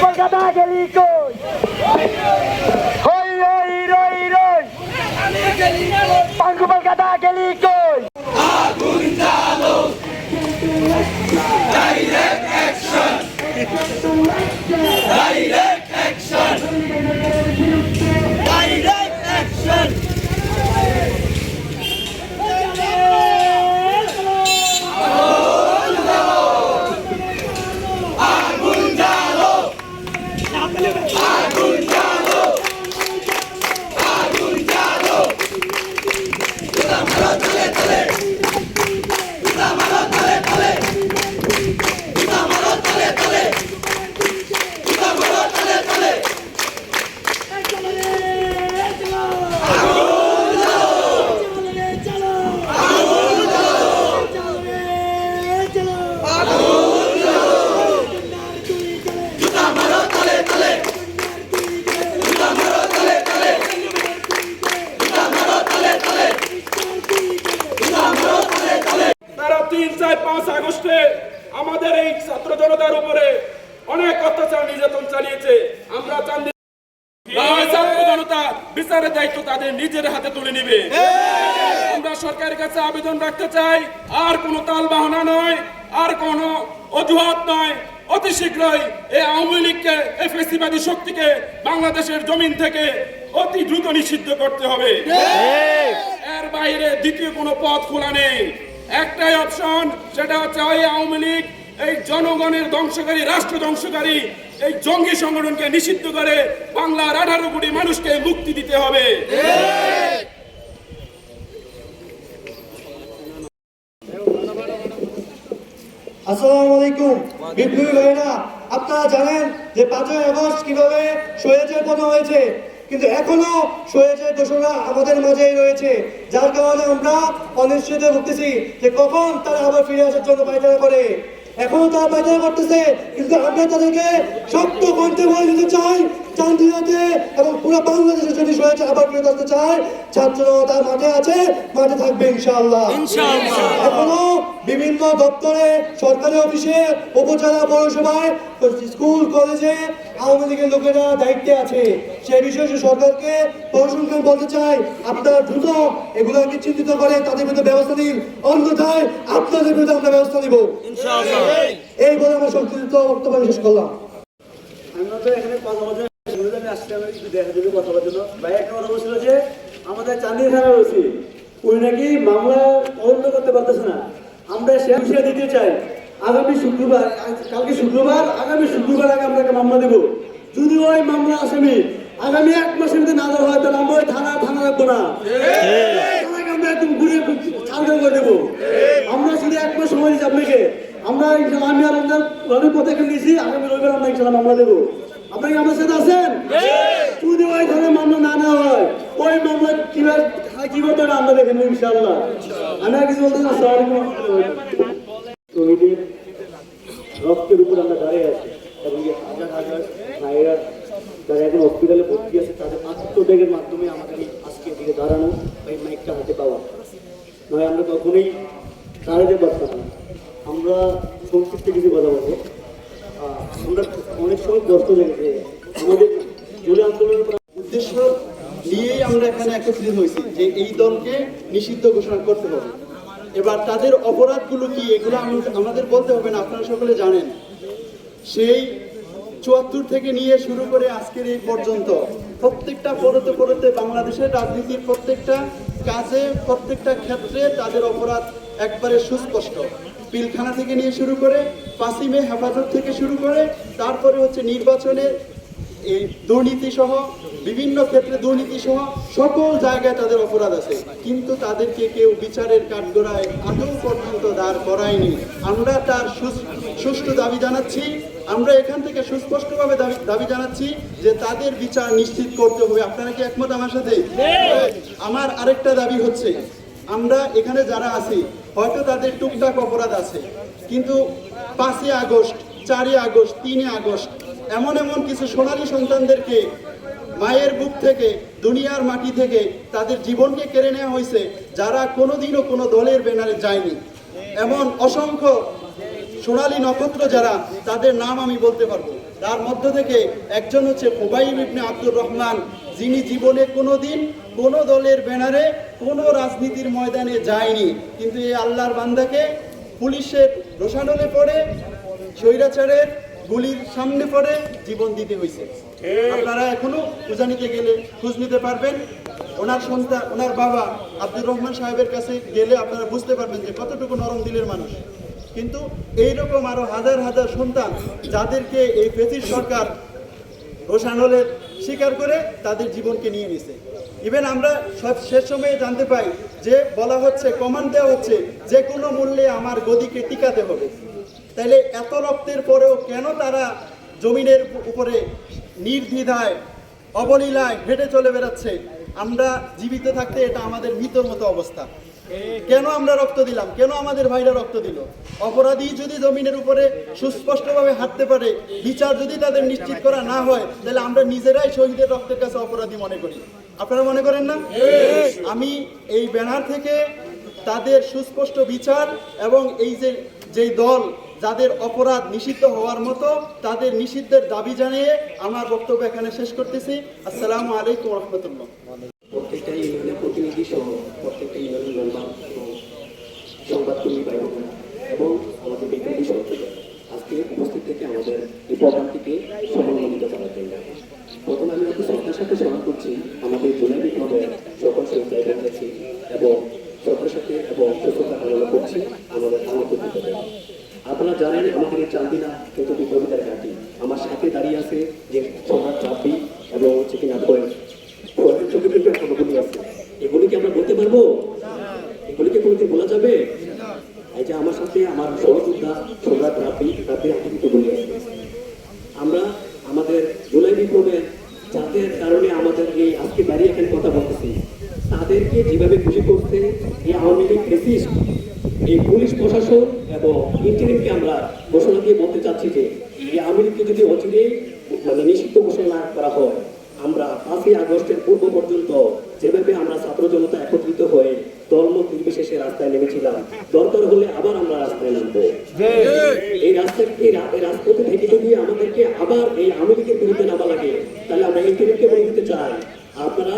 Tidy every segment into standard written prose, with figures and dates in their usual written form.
কলকাতা গেলি কই হই রই রই রই পাঙ্গু কলকাতা গেলি কই আগুন জ্বালো direct action direct action direct action আগুন জ্বালো আগুন জ্বালো আগুন জ্বালো মারো তলে তলে মারো তলে তলে মারো তলে তলে মারো তলে তলে তারা 3-4-5 আগস্টে আমাদের এই ছাত্র জনতার উপরে অনেক অত্যাচার নির্যাতন চালিয়েছে। আমরা চান্দি ছাত্র জনতা বিচারের দায়িত্ব তাদের নিজের হাতে তুলে নিবে। আমরা সরকারের কাছে আবেদন রাখতে চাই, আর কোনো তাল বাহানা নয়, আর কোনো অজুহাত নয়, অতি শীঘ্রই এই আওয়ামী লীগকে, এই ফ্যাসিবাদী শক্তিকে বাংলাদেশের জমিন থেকে অতি দ্রুত নিষিদ্ধ করতে হবে। এর বাইরে দ্বিতীয় কোনো পথ খোলা নেই। একটাই অপশন, সেটা হচ্ছে ওই আওয়ামী লীগ, এই জনগণের ধ্বংসকারী, রাষ্ট্র ধ্বংসকারী এই জঙ্গি সংগঠনকে নিষিদ্ধ করে বাংলার 18 কোটি মানুষকে মুক্তি দিতে হবে। আসসালামু আলাইকুম বিপ্লবী ভাইরা, আপনারা জানেন যে 5ই আগস্ট কিভাবে স্বৈরাচার পতন হয়েছে, কিন্তু এখনো স্বৈরাচার দোষরা আমাদের মাঝেই রয়েছে, যার কারণে আমরা অনিশ্চয়তায় ভুগতেছি যে কখন তারা আবার ফিরে আসার জন্য পায়তারা করে। এখনো তারা পায়তারা করতেছে, কিন্তু আমরা তাদেরকে শক্ত কণ্ঠে বলে দিতে চাই, চান্দিনাতে এবং পুরো বাংলাদেশে যদি স্বৈরাচার আবার ফিরে আসতে চায়, ছাত্র জনতা মাঠে আছে, মাঠে থাকবে ইনশাআল্লাহ। এখনো বিভিন্ন দপ্তরে, সরকারি অফিসে, উপজেলা পৌরসভায়, স্কুল কলেজে আওয়ামী লীগের লোকেরা দায়িত্বে আছে। সেই বিষয়ে সরকারকে, প্রশাসনকে বলতে চাই, আপনারা দ্রুত এগুলোকে চিন্তিত করে তাদের বিরুদ্ধে ব্যবস্থা নিন, অন্যথায় আপনাদের বিরুদ্ধে আমরা ব্যবস্থা নিব এই বলে আমরা সংক্ষিপ্ত বক্তব্য শেষ করলাম। আমরা তো এখানে কথা বলতে আসছিলাম একটু দেখা যাবে কথা বলার জন্য। ভাই একটা কথা বলছিল যে আমাদের চাঁদিনী থানা রয়েছে, উনি নাকি মামলা তদন্ত করতে পারতেছে না। আমরা সে বিষয়ে দিতে চাই, আগামী শুক্রবার, কালকে শুক্রবার, আগামী শুক্রবার আগে আমরা একটা মামলা দেবো। যদি ওই মামলা আসামি আগামী 1 মাসের মধ্যে না দেওয়া হয়, তাহলে আমরা ওই থানা রাখবো না, আমরা একদম ঘুরে ছাড় করে দেবো। আমরা শুধু 1 মাস সময় দিচ্ছি আপনাকে। আমরা আমি আর রবির পথে নিয়েছি, আগামী রবিবার আমরা ইনশাল্লাহ মামলা দেবো। আপনারা কি আমার সাথে আছেন? যদি ওই ধরনের মামলা না নেওয়া হয়, ওই মামলা কিভাবে আমরা দেখেন ইনশাল্লাহ। আমি আর কিছু বলতে শহীদের রক্তের উপর আমরা দাঁড়িয়ে আছি, এবং হাজার হাজার ভাইয়েরা যারা এখন হসপিটালে ভর্তি আছে, তাদের আত্মত্যাগের মাধ্যমে আমাদের আজকে দিকে দাঁড়ানো, এই মাইকটা হাতে পাওয়া, নয় আমরা কখনোই দাঁড়াতে পারতাম না। আমরা সংক্ষিপ্ত কিছু কথা বলবো। আমরা অনেক সময় কষ্ট লেগেছে আমাদের জুলাই আন্দোলনের উদ্দেশ্য নিয়েই আমরা এখানে একত্রিত হয়েছি যে এই দলকে নিষিদ্ধ ঘোষণা করতে হবে। এবার তাদের অপরাধগুলো কি, এগুলো আমাদের বলতে হবে না, আপনারা সকলে জানেন। সেই 74 থেকে নিয়ে শুরু করে আজকের এই পর্যন্ত প্রত্যেকটা পরতে বাংলাদেশের রাজনীতির প্রত্যেকটা কাজে, প্রত্যেকটা ক্ষেত্রে তাদের অপরাধ একবারে সুস্পষ্ট। পিলখানা থেকে নিয়ে শুরু করে, 5ই মে হেফাজত থেকে শুরু করে, তারপরে হচ্ছে নির্বাচনের এই দুর্নীতি সহ, বিভিন্ন ক্ষেত্রে দুর্নীতি সহ সকল জায়গায় তাদের অপরাধ আছে, কিন্তু তাদেরকে কেউ বিচারের কাঠগড়ায় আদৌ পর্যন্ত দাঁড় করায়নি। আমরা তার সুষ্ঠু দাবি জানাচ্ছি, আমরা এখান থেকে সুস্পষ্টভাবে দাবি জানাচ্ছি যে তাদের বিচার নিশ্চিত করতে হবে। আপনারা কি একমত আমার সাথে? আমার আরেকটা দাবি হচ্ছে, আমরা এখানে যারা আছি হয়তো তাদের টুকটাক অপরাধ আছে, কিন্তু 5ই আগস্ট, 4ই আগস্ট, 3ই আগস্ট এমন কিছু সোনালী সন্তানদেরকে মায়ের বুক থেকে, দুনিয়ার মাটি থেকে তাদের জীবনকে কেড়ে নেওয়া হয়েছে, যারা কোনোদিনও কোনো দলের ব্যানারে যায়নি। এমন অসংখ্য সোনালী নক্ষত্র যারা, তাদের নাম আমি বলতে পারবো। তার মধ্য থেকে একজন হচ্ছে খুবাইব ইবনে আব্দুর রহমান, যিনি জীবনে কোনোদিন কোনো দলের ব্যানারে কোনো রাজনীতির ময়দানে যায়নি, কিন্তু এই আল্লাহর বান্দাকে পুলিশের রোষানলে পড়ে স্বৈরাচারের গুলির সামনে পড়ে জীবন দিতে হয়েছে। আপনারা এখনো উজানিতে গেলে খোঁজ নিতে পারবেন। ওনার সন্তান, ওনার বাবা আব্দুর রহমান সাহেবের কাছে গেলে আপনারা বুঝতে পারবেন যে কতটুকু নরম দিলের মানুষ। কিন্তু এইরকম আরো হাজার হাজার সন্তান যাদেরকে এই ফেসিস সরকার রোষানলের স্বীকার করে তাদের জীবনকে নিয়ে নিছে। ইভেন আমরা শেষ সময়ে জানতে পাই যে বলা হচ্ছে, কমান্ড দেওয়া হচ্ছে যে কোনো মূল্যে আমার গদিকে টিকাতে হবে। তাইলে এত রক্তের পরেও কেন তারা জমিনের উপরে নির্দ্বিধায় অবলীলায় হেঁটে চলে বেড়াচ্ছে? আমরা জীবিত থাকতে এটা আমাদের মৃত্যুর মতো অবস্থা। কেন আমরা রক্ত দিলাম? কেন আমাদের ভাইরা রক্ত দিল? অপরাধী যদি জমিনের উপরে সুস্পষ্টভাবে হাঁটতে পারে, বিচার যদি তাদের নিশ্চিত করা না হয়, তাহলে আমরা নিজেরাই শহীদের রক্তের কাছে অপরাধী মনে করি। আপনারা মনে করেন না? আমি এই ব্যানার থেকে তাদের সুস্পষ্ট বিচার এবং এই যেই দল যাদের অপরাধ নিষিদ্ধ হওয়ার মতো তাদের নিষিদ্ধের দাবি জানিয়ে আমার বক্তব্য এখানে শেষ করতেছি। আসসালামু আলাইকুম রহমতুল্লাহ। প্রত্যেকটা ইউনিয়নের প্রতিনিধি সহ প্রত্যেকটা ইউনিয়নের মেম্বার এবং সংবাদকর্মী ভাই বোনেরা এবং আমাদের বিদ্যুৎ সহযোগিতা আজকে উপস্থিত থেকে আমাদের এই প্রোগ্রামটিকে সমন্বিত করার জন্য প্রথমে আমি একটু শ্রদ্ধার সাথে স্মরণ করছি আমাদের জুলাই বিপ্লবের সকল শহীদ কাছে এবং শ্রদ্ধার সাথে এবং সুস্থতা কামনা করছি আমাদের আলোকিত। আপনারা জানেন আমাদের এই চান্দিনা যত বিপ্লবীদের ঘাঁটি, আমার সাথে দাঁড়িয়ে আছে যে সম্রাট চাপি এবং হচ্ছে কিনা চোখে কিন্তু এখনো আছে। এগুলিকে আমরা বলতে পারবো? এগুলিকে কোনোদিন বলা যাবে? এই যে আমার সাথে আমার সহযোদ্ধা সম্রাট রাব্বির হাতে কিন্তু বলে আছে। আমরা আমাদের জুলাই বিপ্লবের যাদের কারণে আমাদের এই আজকে দাঁড়িয়ে এখানে কথা বলতেছি, তাদেরকে যেভাবে খুশি করতে এই আওয়ামী লীগ ফ্যাসিস্ট, এই পুলিশ প্রশাসন এবং ইন্টারিমকে আমরা ঘোষণা দিয়ে বলতে চাচ্ছি যে এই আওয়ামী লীগকে যদি অচিরেই নিষিদ্ধ ঘোষণা করা হয়, আমরা 5ই আগস্টের পূর্ব পর্যন্ত যেভাবে আমরা ছাত্র জনতা একত্রিত হয়ে দলমত নির্বিশেষে রাস্তায় নেমেছিলাম, দরকার হলে আবার আমরা রাস্তায় নামবো। এই রাজপথে থেকে যদি আমাদেরকে আবার এই আওয়ামী লীগের বিরুদ্ধে নামা লাগে, তাহলে আমরা ইন্টারিমকে বলে দিতে চাই, আপনারা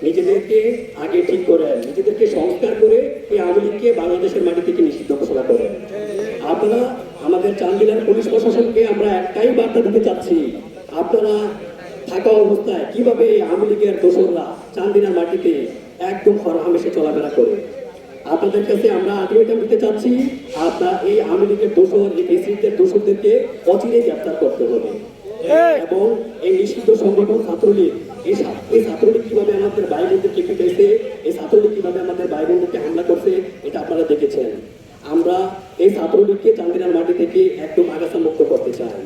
নিজেদেরকে আগে ঠিক করেন, নিজেদেরকে সংস্কার করে এই আওয়ামী লীগকে বাংলাদেশের মাটি থেকে নিষিদ্ধ ঘোষণা করেন। আপনারা আমাদের চান্দিনার পুলিশ প্রশাসনকে আমরা একটাই বার্তা দিতে চাচ্ছি, আপনারা থাকা অবস্থায় কিভাবে এই আওয়ামী লীগের দোসররা চান্দিনার মাটিতে একদম হরহামেশে চলাফেরা করে। আপনাদের কাছে আমরা আলটিমেটাম দিতে চাচ্ছি, আপনারা এই আওয়ামী লীগের দোসর, এই ফ্যাসিস্টদের দোসরদেরকে অচিরেই গ্রেফতার করতে হবে এবং এই নিষিদ্ধ সংগঠন ছাত্রলীগ, এই ছাত্রলীগ কিভাবে আমাদের ভাই বোনদেরকে পিটাইছে, এই ছাত্রলীগ কিভাবে আমাদের ভাই বোনদেরকে হামলা করছে, এটা আপনারা দেখেছেন। আমরা এই ছাত্রলীগকে চান্দিনার মাটি থেকে একদম আগাছা মুক্ত করতে চাই।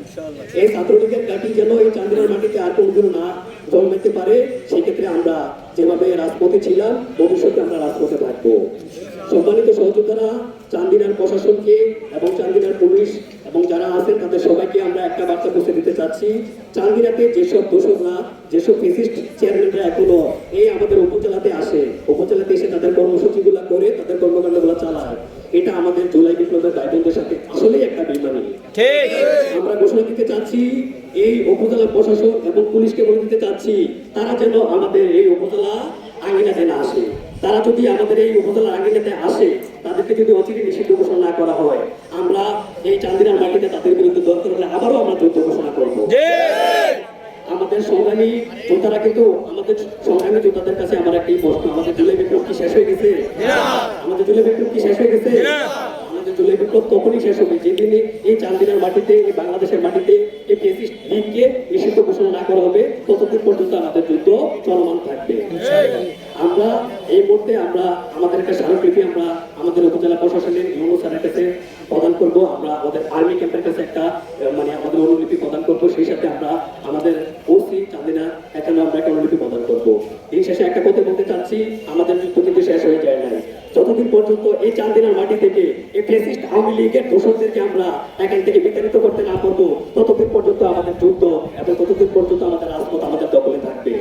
এই ছাত্রলীগের কাঠি যেন এই চান্দিনার মাটিতে আর কোনদিন না জন্মাতে পারে, সেক্ষেত্রে আমরা যেভাবে রাজপথে ছিলাম ভবিষ্যতে আমরা রাজপথে থাকবো। সম্মানিত সহযোদ্ধারা, চান্দিনার প্রশাসনকে এবং চান্দিনার পুলিশ এবং যারা আছেন তাদের সবাইকে আমরা একটা বার্তা পৌঁছে দিতে চাচ্ছি, চান্দিনাতে যেসব দোষকরা, যেসব ফ্যাসিস্ট চেয়ারম্যানরা এখনো এই আমাদের উপজেলাতে আসে, উপজেলাতে এসে তাদের কর্মসূচিগুলো করে তাদের কর্মকাণ্ডগুলো চালায়, এটা আমাদের জুলাই বিপ্লবের ভাই বোনদের সাথে আসলেই একটা বেইমানি। আমরা ঘোষণা দিতে চাচ্ছি, এই উপজেলা প্রশাসন এবং পুলিশকে বলে দিতে চাচ্ছি, তারা যেন আমাদের এই উপজেলা আঙ্গিনাতে না আসে। তারা যদি আমাদের এই উপজেলার আঙ্গিনাতে আসে, তাদেরকে যদি অচিরে নিষিদ্ধ ঘোষণা না করা হয়, আমরা এই চান্দিনার মাটিতে তাদের বিরুদ্ধে দরকার হলে আবারও আমরা যুদ্ধ ঘোষণা করব। আমাদের সংগ্রামী যোদ্ধারা কিন্তু, আমাদের সংগ্রামী যোদ্ধাদের কাছে আমার একটি প্রশ্ন, আমাদের জুলাই বিপ্লব কি শেষ হয়ে গেছে? আমাদের জুলাই বিপ্লব কি শেষ হয়ে গেছে? আমাদের জুলাই বিপ্লব তখনই শেষ হবে যেদিনে এই চান্দিনার মাটিতে, এই বাংলাদেশের মাটিতে এই ফ্যাসিস্ট লীগকে নিষিদ্ধ ঘোষণা না করা হবে, ততদিন পর্যন্ত আমাদের যুদ্ধ চলমান থাকবে। আমরা এই মুহূর্তে আমরা আমাদের একটা স্মারকলিপি আমরা আমাদের উপজেলা প্রশাসনের ইউনো স্যারের কাছে প্রদান করব, আমরা আমাদের আর্মি ক্যাম্পের কাছে একটা আমাদের অনুলিপি প্রদান করব, সেই সাথে আমরা আমাদের ওসি চান্দিনা এখানে আমরা একটা অনুলিপি প্রদান করব। দিন শেষে একটা কথা বলতে চাচ্ছি, আমাদের যুদ্ধ কিন্তু শেষ হয়ে যায় নাই। যতদিন পর্যন্ত এই চান্দিনার মাটি থেকে এই ফ্যাসিস্ট আওয়ামী লীগের দোষরদেরকে আমরা এখান থেকে বিতাড়িত করতে না পারবো, ততদিন পর্যন্ত আমাদের যুদ্ধ এবং ততদিন পর্যন্ত আমাদের রাজপথ আমাদের দখলে থাকবে।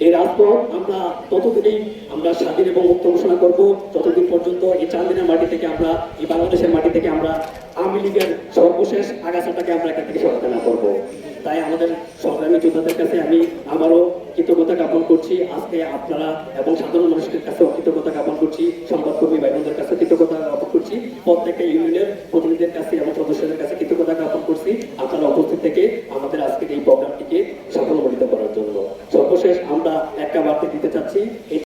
এই রাজপথ আমরা ততদিনই আমরা স্বাধীন এবং মুক্ত ঘোষণা করবো, যতদিন পর্যন্ত এই চান্দিনার মাটি থেকে আমরা, এই বাংলাদেশের মাটি থেকে আমরা আওয়ামী লীগের সর্বশেষ আগাছাটাকে আমরা এখান থেকে সরাতে না করবো। আপনাদের কাছে আমি আবারও কৃতজ্ঞতা জ্ঞাপন করছি। আজকে আপনারা এবং সাধারণ মানুষের কাছেও কৃতজ্ঞতা জ্ঞাপন করছি, সংবাদকর্মী ভাই বোনদের কাছে কৃতজ্ঞতা জ্ঞাপন করছি, প্রত্যেকটা ইউনিয়নের প্রতিনিধিদের কাছে এবং সদস্যদের কাছে কৃতজ্ঞতা জ্ঞাপন করছি আপনারা উপস্থিত থেকে আমাদের আজকের এই প্রোগ্রামটিকে সাফল্যমণ্ডিত করার জন্য। সর্বশেষ আমরা একটা বার্তা দিতে চাচ্ছি,